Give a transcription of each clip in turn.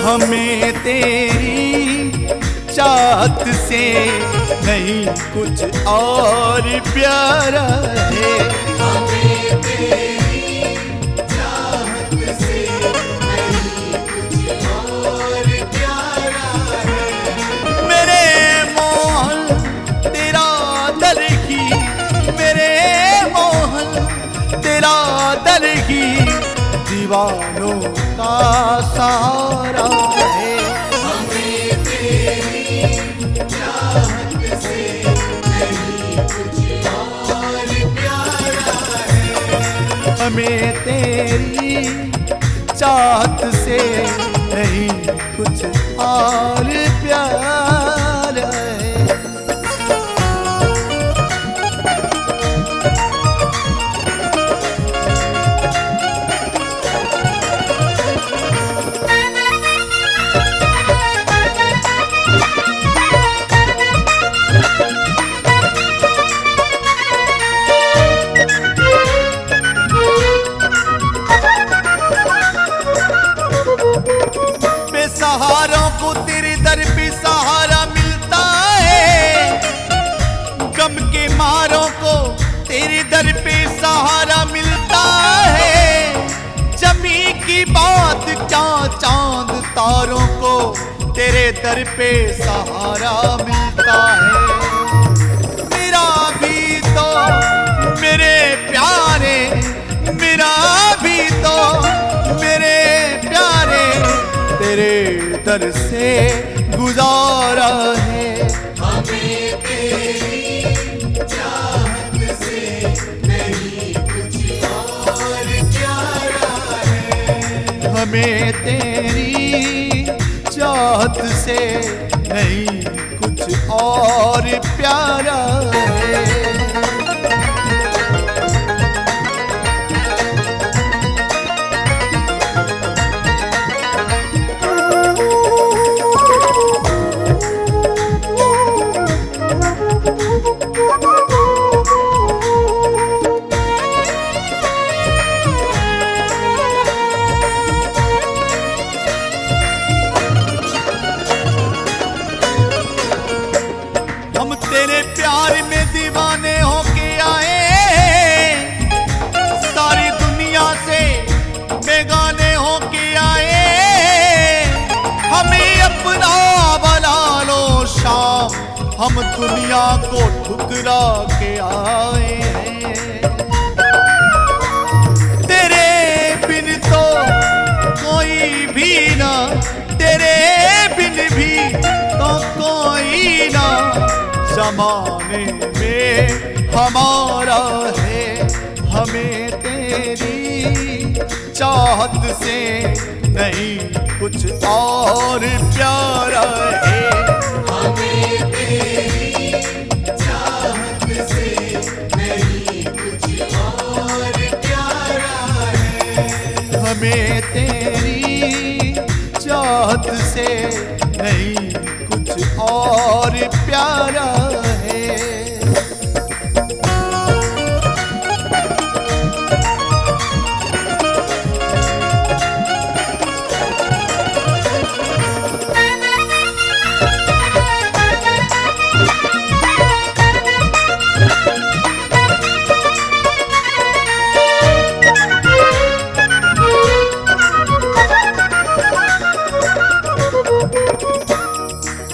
हमें तेरी चाहत से नहीं कुछ और प्यारा है। हमें तेरी चाहत से नहीं कुछ और प्यारा है। मेरे मोहन तेरा दर ही, मेरे मोहन तेरा दर ही दीवानों का सहारा है। हमें तेरी चाहत से नहीं कुछ और प्यारा है। हमें तेरी चाहत से नहीं कुछ और प्यारा है। बेसहारों को तेरे दर पे सहारा मिलता है, गम के मारों को तेरे दर पे सहारा मिलता है। जमी की बात क्या चांद तारों को तेरे दर पे सहारा मिलता है। मेरा भी तो मेरे प्यारे, मेरा भी तो मेरे प्यारे तेरे दर से गुजारा है। हमें तेरी चाहत से नहीं कुछ और प्यारा है। हमें तेरी चाहत से नहीं कुछ और प्यारा है। हम तेरे प्यार में दीवाने होके आए, सारी दुनिया से बेगाने होके आए। हमें अपना बना लो शाम, हम दुनिया को ठुकरा के आए हैं। तेरे बिन तो कोई भी ना, तेरे बिन भी तो कोई ना ज़माने में हमारा है। हमें तेरी चाहत से नहीं कुछ और प्यारा है। हमें तेरी चाहत से नहीं कुछ और प्यारा है। हमें तेरी चाहत से नहीं कुछ और प्यारा है।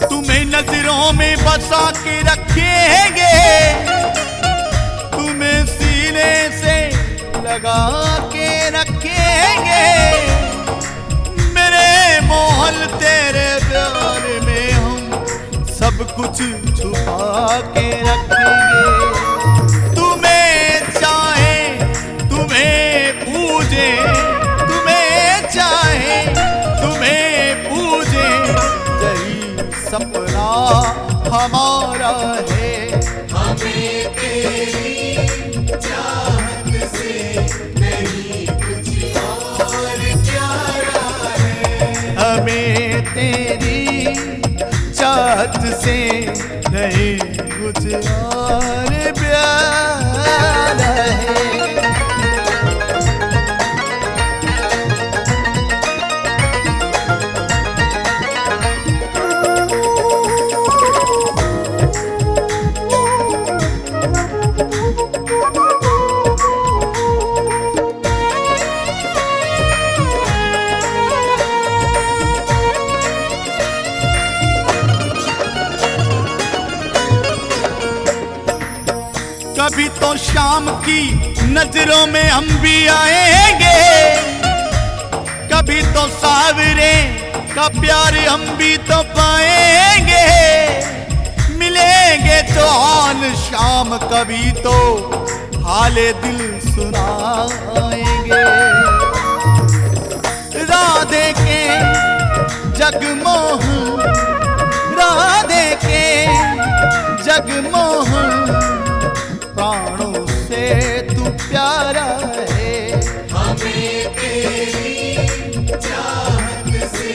तुम्हें नजरों में बसा के रखेंगे, तुम्हें सीने से लगा के रखेंगे। मेरे मोहन तेरे प्यार में हम सब कुछ छुपा के रखेंगे। तुम्हें चाहे तुम्हें पूजे, तुम्हें चाहे तुम्हें पूजे, यही सपना हमारा है। हमें तेरी चाहत से नहीं कुछ और प्यारा है। हमें तेरी चाहत से नहीं कुछ और प्यारा है। कभी तो शाम की नजरों में हम भी आएंगे, कभी तो सावरे का प्यार हम भी तो पाएंगे। मिलेंगे तो हाल शाम कभी तो हाले दिल सुनाएंगे। राधे के जगमोहन, राधे के जगमोहन, प्राणों से तू प्यारा है। हमें तेरी चाहत से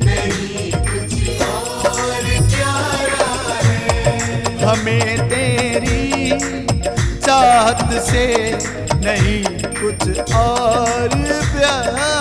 नहीं कुछ और प्यारा है। हमें तेरी चाहत से नहीं कुछ और प्यारा है।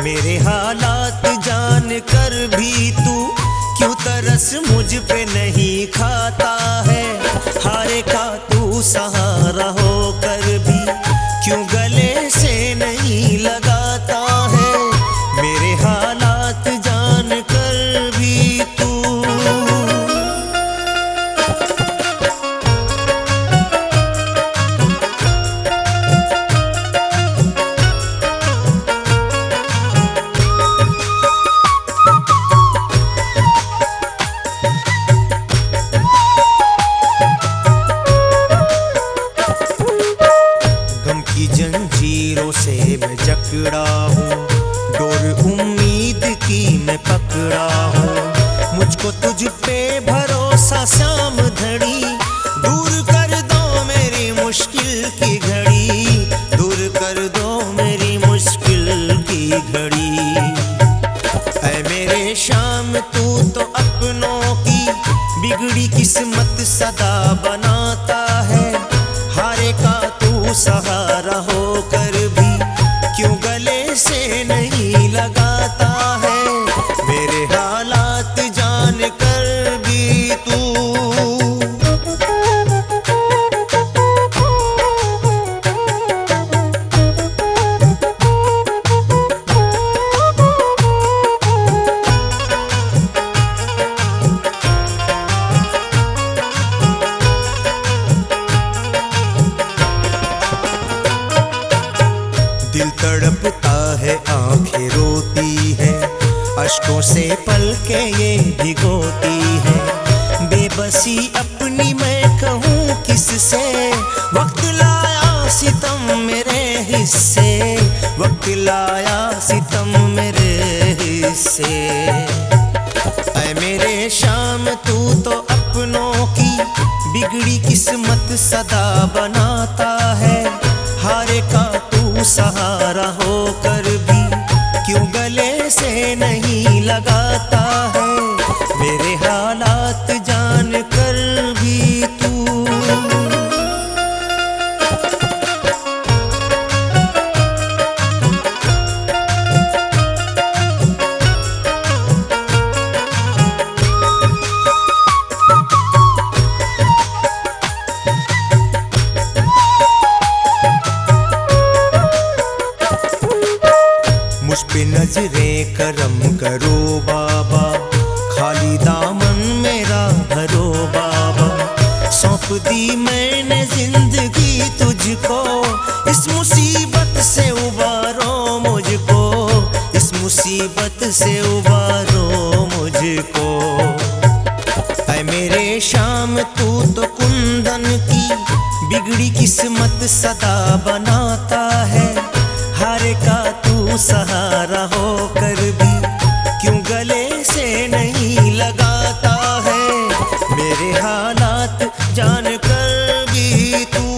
मेरे हालात जान कर भी तू क्यों तरस मुझ पे नहीं खाता है। हारे का तू सहारा होकर भी क्यों गले से नहीं लगाता है। मेरे हालात जान कर भी तू जंजीरों से मैं जकड़ा हूँ, डोर उम्मीद की मैं पकड़ा हूँ। मुझको तुझ पे भरोसा शाम धड़ी, दूर कर दो मेरी मुश्किल की घड़ी, दूर कर दो मेरी मुश्किल की घड़ी। ऐ मेरे शाम तू तो अपनों की बिगड़ी किस्मत सदा बनाता है। हारे का तू सहारा होकर भी क्यों गले से नहीं लगाता है। मेरे हालात जान कर भी तू दिल तड़पता है, आंखें रोती है, अश्कों से पलकें ये भिगोती है। बेबसी अपनी मैं कहूँ किससे, वक्त लाया सितम मेरे हिस्से, वक्त लाया सितम मेरे हिस्से। ऐ मेरे शाम तू तो अपनों की बिगड़ी किस्मत सदा बनाता है। हारे का तू सहारा होकर भी क्यों गले से नहीं लगाता है। मेरे हालात जान कर भी तू मुझ पे नजरें करम करो बाबा, खाली दामन मेरा भरो बाबा। सौंप सौंप दी मैंने जिंदगी तुझको, इस मुसीबत से उबारो मुझको, इस मुसीबत से उबारो मुझको। ऐ मेरे शाम तू तो कुंदन की बिगड़ी किस्मत सदा बनाता है, हार का तू सहारा होकर भी क्यों गले से नहीं लगाता है, मेरे हालात जान कर भी तू।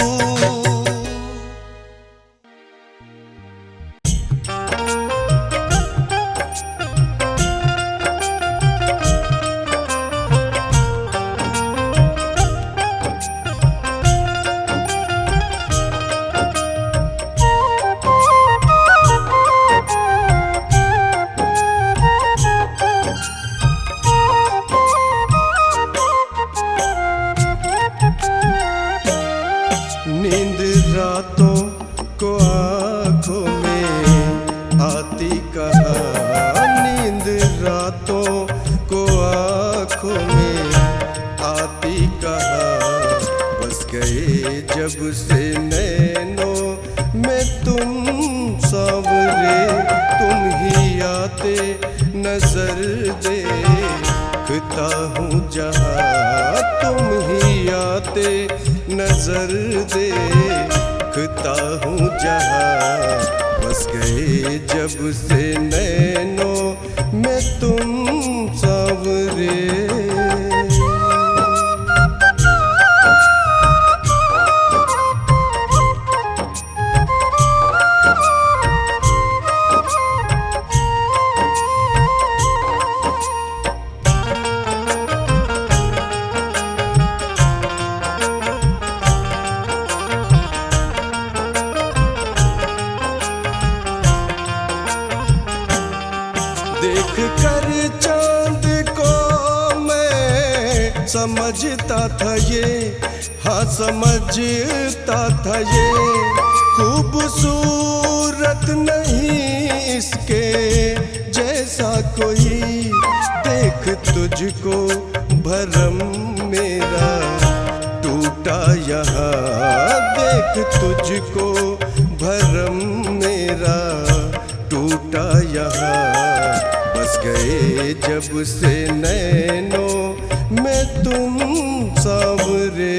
नींद रातों को आँखों में आती कहाँ, नींद रातों को आँखों में आती कहाँ, बस गए जब से नैनों में तुम सांवरे, तुम ही आते नजर देखता हूँ जहाँ, तुम ही आते नजर देखता हूँ जहाँ, बस गए जब से नैनों में तुम सांवरे। देख कर चांद को मैं समझता था ये, हाँ समझता था ये, खूबसूरत नहीं इसके जैसा कोई, देख तुझको भरम मेरा टूटा यहाँ, देख तुझको भरम मेरा टूटा यहाँ, बस गए जब से नैनों में तुम सांवरे।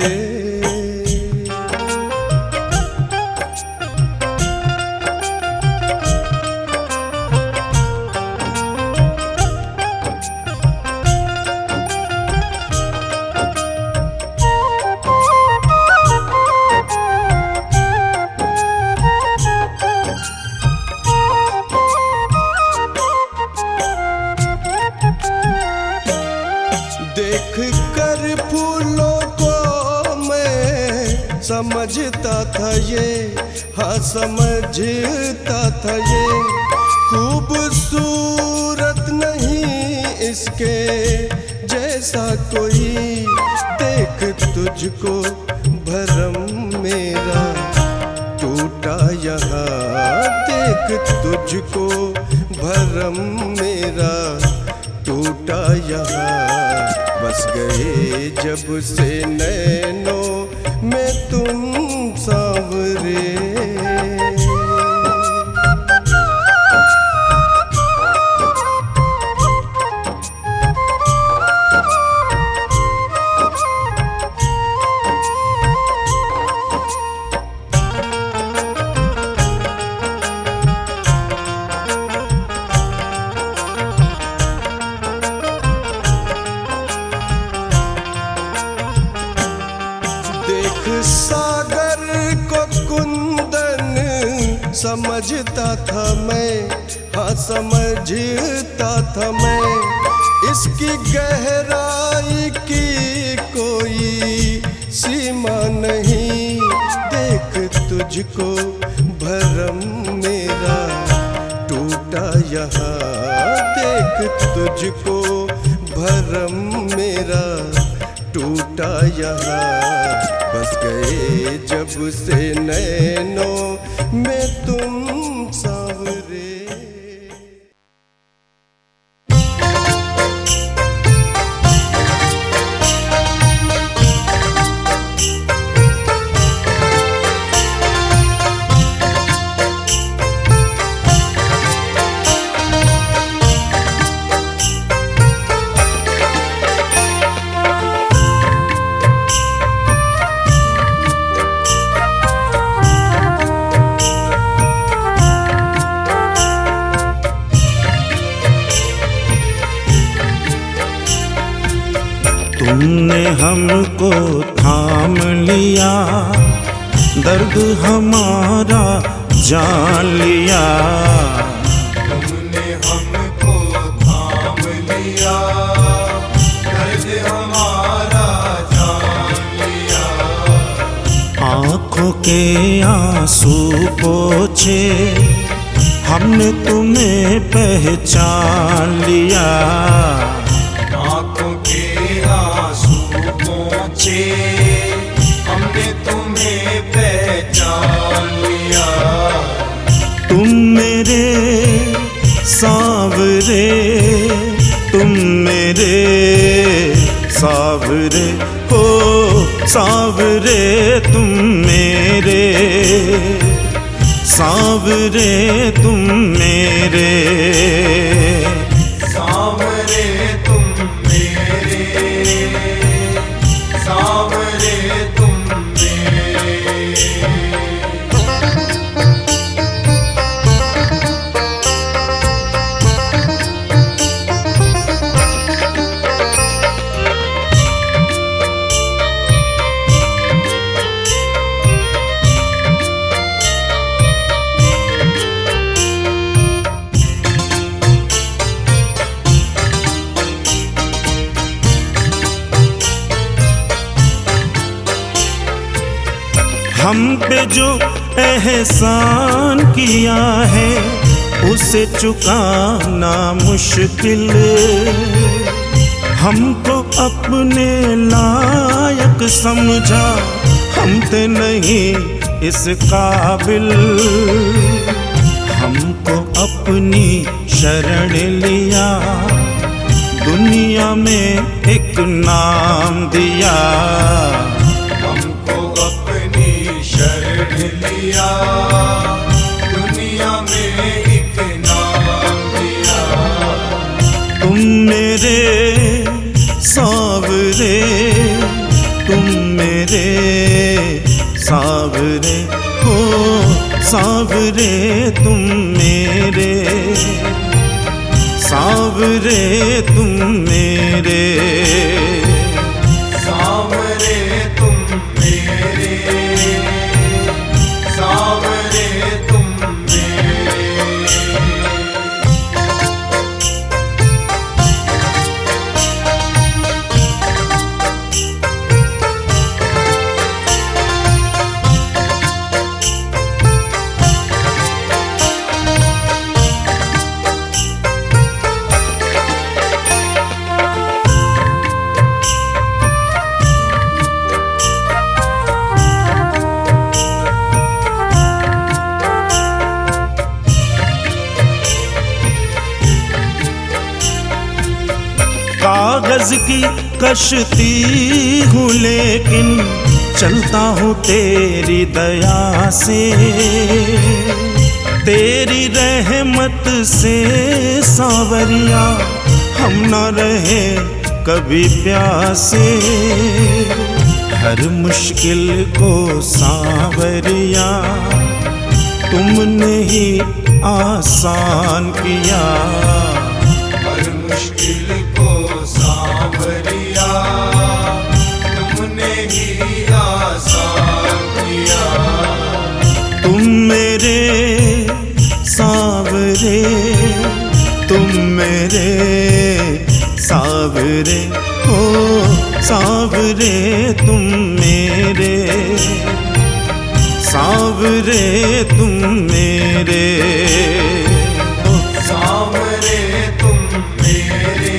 देख कर फूलों को मैं समझता था ये, हाँ समझता था ये, खूबसूरत नहीं इसके जैसा कोई, देख तुझको भरम मेरा टूटा यहाँ, देख तुझको भरम मेरा टूटा यहाँ, बस गए जब से नैनों में तुम सांवरे। देख सागर को कुंदन समझता था मैं, हाँ समझता था मैं, इसकी गहराई की कोई सीमा नहीं, देख तुझको भरम मेरा टूटा यहाँ, देख तुझको भरम मेरा टूटा यहाँ, बस गए जब से नैनों में तुम सांवरे। हमको थाम लिया, दर्द हमारा जान लिया। तुमने हमको थाम लिया, दर्द हमारा जान लिया। आँखों के आंसू पोंछे, हमने तुम्हें पहचान लिया। आँखों के आंसू पोंछे, हमने तुम्हें पहचान लिया। तुम मेरे सांवरे, तुम मेरे सांवरे हो, सांवरे तुम मेरे, सांवरे तुम मेरे, सांवरे तुम मेरे, सांवरे तुम मेरे। हम पे जो एहसान किया है उसे चुकाना मुश्किल, हमको अपने लायक समझा, हम थे नहीं इस काबिल। हमको अपनी शरण लिया, दुनिया में एक नाम दिया। हमको अपनी शरण लिया, दुनिया में एक नाम दिया। तुम मेरे सांवरे, तुम मेरे सांवरे हो, सांवरे तुम मेरे, सांवरे तुम मेरे, सांवरे तुम मेरे, सांवरे तुम मेरे। कागज की कश्ती हूँ लेकिन चलता हूँ तेरी दया से, तेरी रहमत से सांवरिया हम न रहे कभी प्यासे। हर मुश्किल को सांवरिया तुमने ही आसान किया। हर मुश्किल को सांवरिया तुमने ही आसान किया। तुम मेरे सांवरे, तुम मेरे सांवरे हो, सांवरे तुम मेरे, सांवरे तुम मेरे, सांवरे तुम मेरे,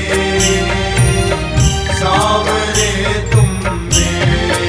सांवरे तुम मेरे।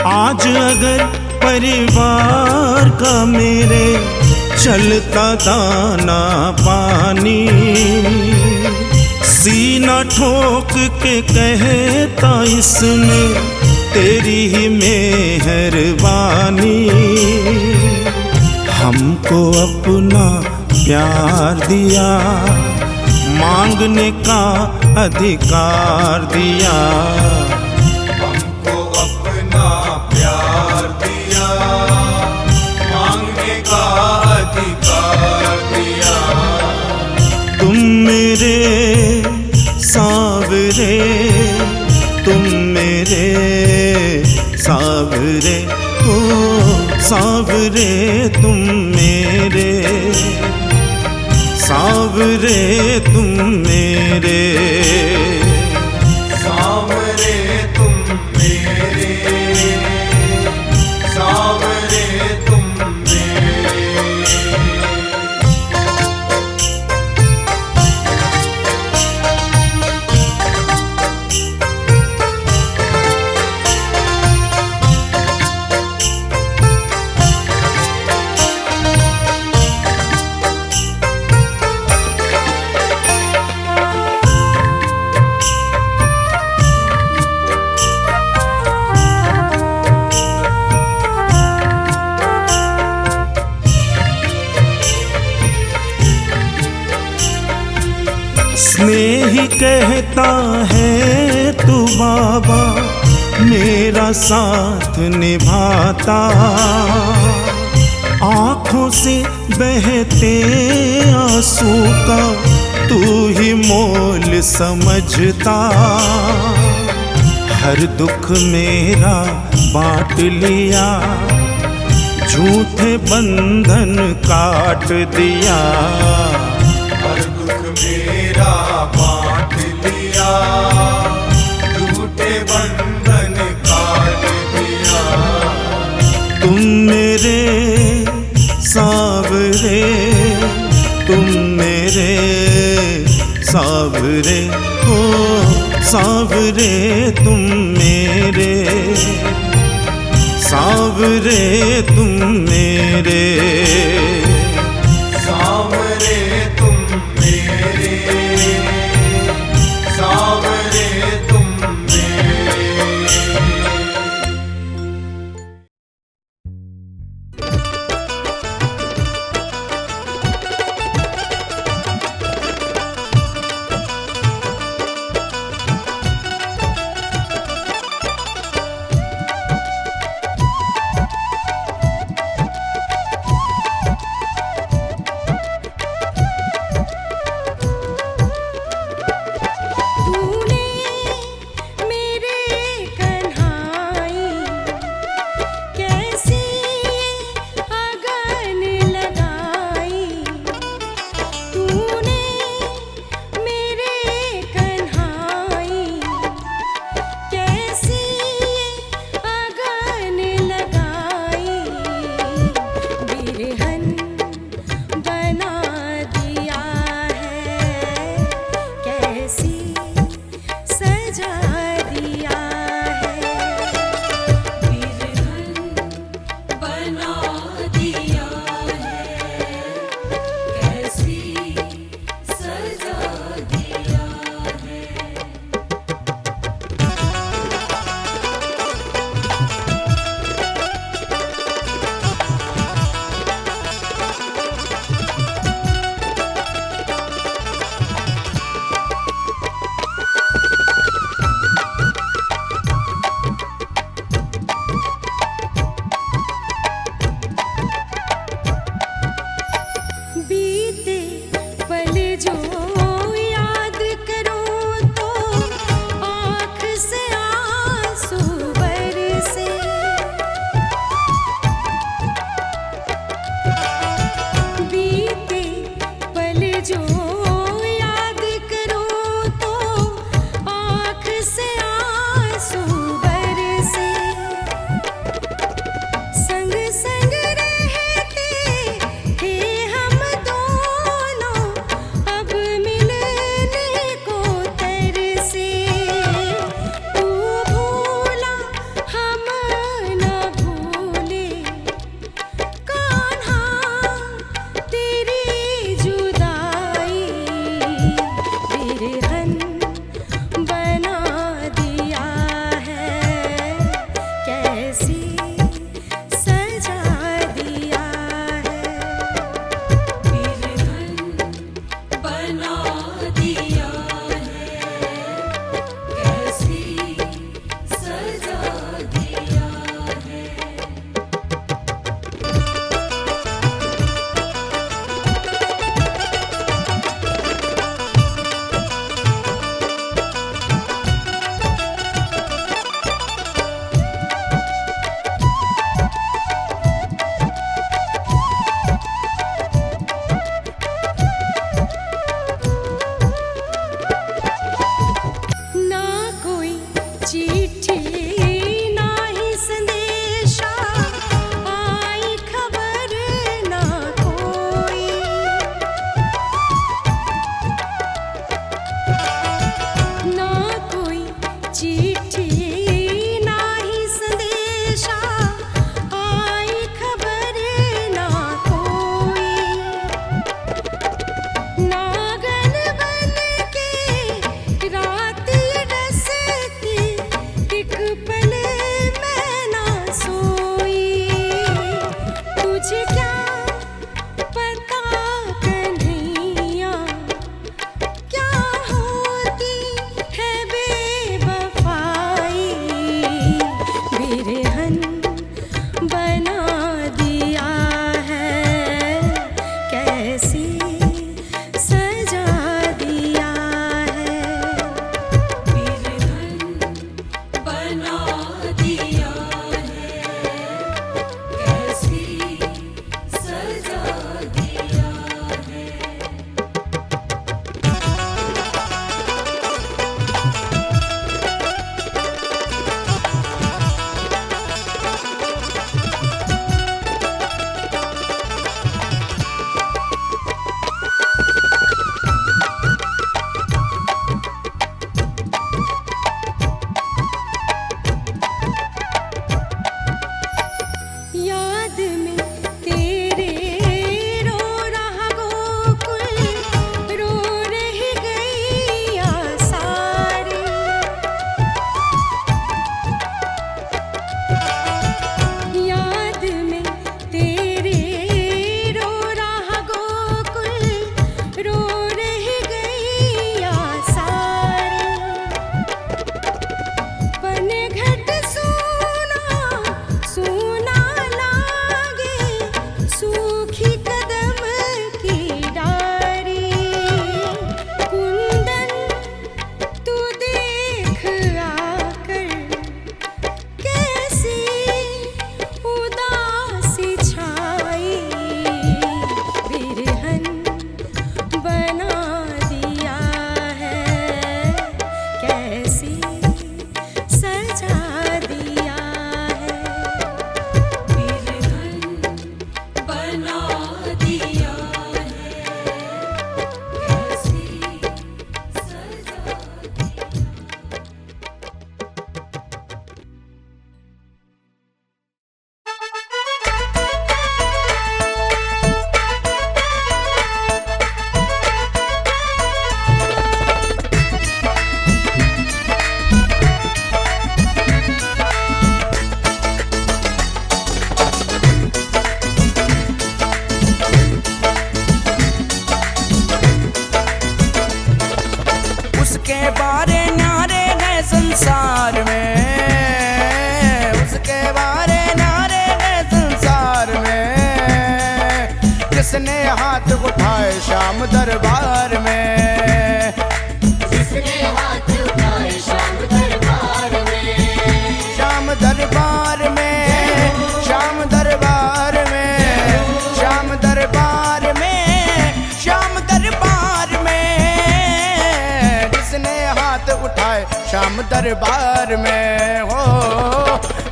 आज अगर परिवार का मेरे चलता दाना पानी, सीना ठोक के कहता इसमें तेरी ही मेहरबानी। हमको अपना प्यार दिया, मांगने का अधिकार दिया। हमको अपना प्यार दिया, मांगने का अधिकार दिया। तुम मेरे सावरे, तुम मेरे सावरे, ओ सावरे तुम मेरे, सावरे तुम मेरे। सावरे तुम मेरे, सावरे तुम मेरे। स्नेही कहता है तू बाबा मेरा साथ निभाता। आँखों से बहते आंसू का तू ही मोल समझता। हर दुख मेरा बांट लिया, झूठे बंधन काट दिया। हर दुख मेरा बांट लिया, झूठे बंधन काट दिया। तुम मेरे सावरे, तुम मेरे सावरे, ओ सावरे तुम मेरे, सावरे तुम मेरे। सावरे तुम मेरे, सावरे तुम मेरे। जिसने हाथ उठाए श्याम दरबार में, जिसने हाथ उठाए श्याम दरबार में, श्याम दरबार में, श्याम दरबार में, श्याम दरबार में, श्याम दरबार में, जिसने हाथ उठाए श्याम दरबार में हो,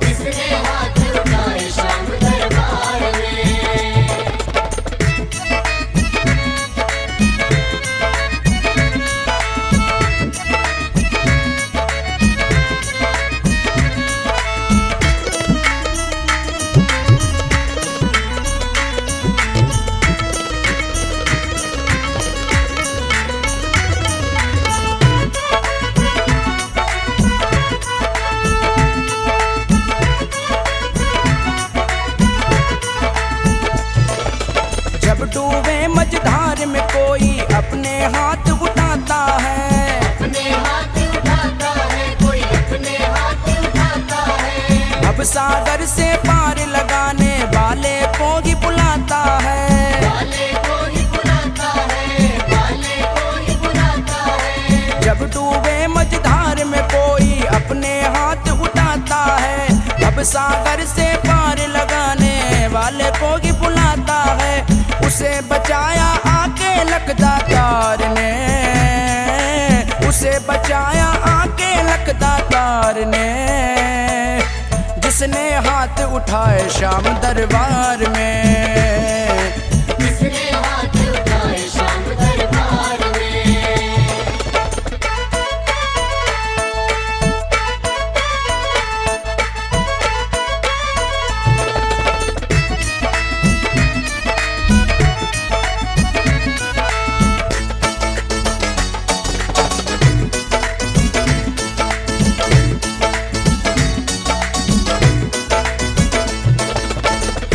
जिसने हाथ उठाए श्याम दरबार में। जब डूबे मझधार में कोई अपने हाथ उठाता है, अपने हाथ उठाता है, कोई अपने हाथ उठाता है, अब सागर से पार लगाने वाले को ही बुलाता है, वाले को ही बुलाता है, वाले को ही बुलाता है। जब डूबे मझधार में कोई अपने हाथ उठाता है, अब सागर से पार लगाने वाले को ही बुलाता है, उसे बचाया आके लखदातार ने, उसे बचाया आके लखदातार ने, जिसने हाथ उठाए श्याम दरबार में, जिसने हाथ उठाए श्याम दरबार में।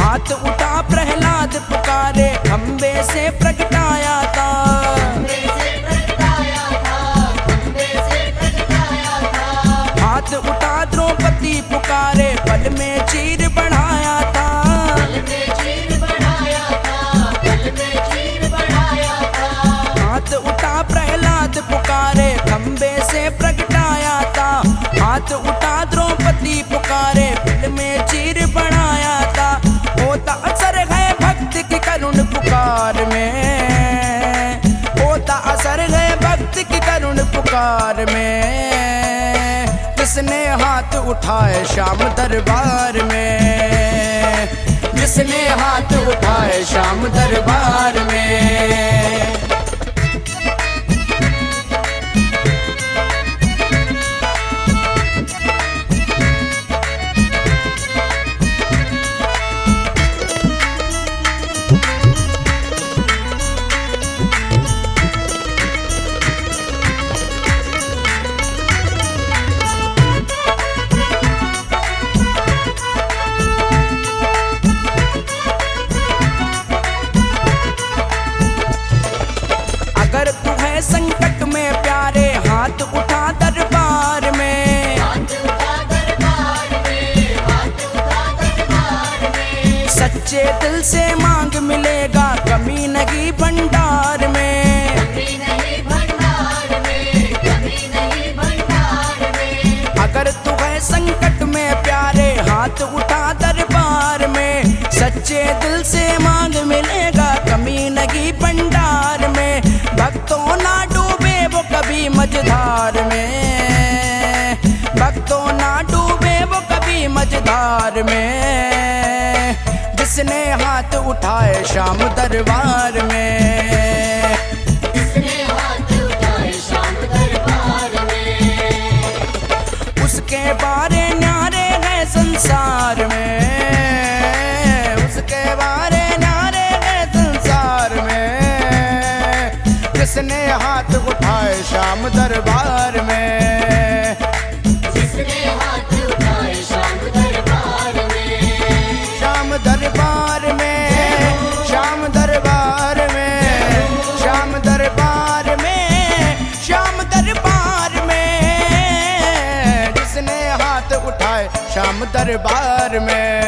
हाथ उठा प्रहलाद पुकारे खंबे से प्रगटाया था, खंबे से प्रगटाया था, खंबे से प्रगटाया था। हाथ उठा द्रौपदी पुकारे पल में चीर बढ़ाया था, पल में चीर बढ़ाया था, पल में चीर बढ़ाया था। हाथ उठा प्रहलाद पुकारे खंबे से प्रगटाया था, हाथ उठा द्रौपदी पुकारे पल में चीर बढ़ाया था, होता असर है भक्त की करुण पुकार में, होता असर है भक्त की करुण पुकार में, जिसने हाथ उठाए श्याम दरबार में, जिसने हाथ उठाए श्याम दरबार में। अगर तू है संकट में प्यारे हाथ उठा दरबार में, हाथ उठा दरबार में, हाथ उठा दरबार में। सच्चे दिल से मांग मिलेगा कमी नहीं भंडार में, कमी नहीं भंडार में, कमी नहीं भंडार में। अगर तू है संकट में प्यारे हाथ उठा दरबार में, सच्चे दिल से मांग मिलेगा कमी नहीं भंडार में, भक्तों ना डूबे वो कभी मझधार में, भक्तों ना डूबे वो कभी मझधार में, जिसने हाथ उठाए श्याम दरबार में, जिसने हाथ उठाए श्याम दरबार में। उसके बारे न्यारे हैं संसार में, उसके बारे न्यारे हैं संसार में, जिसने हाथ उठाए श्याम दरबार में, जिसने हाथ उठाए श्याम दरबार में, श्याम दरबार में, श्याम दरबार में, श्याम दरबार में, श्याम दरबार में, जिसने हाथ उठाए श्याम दरबार में।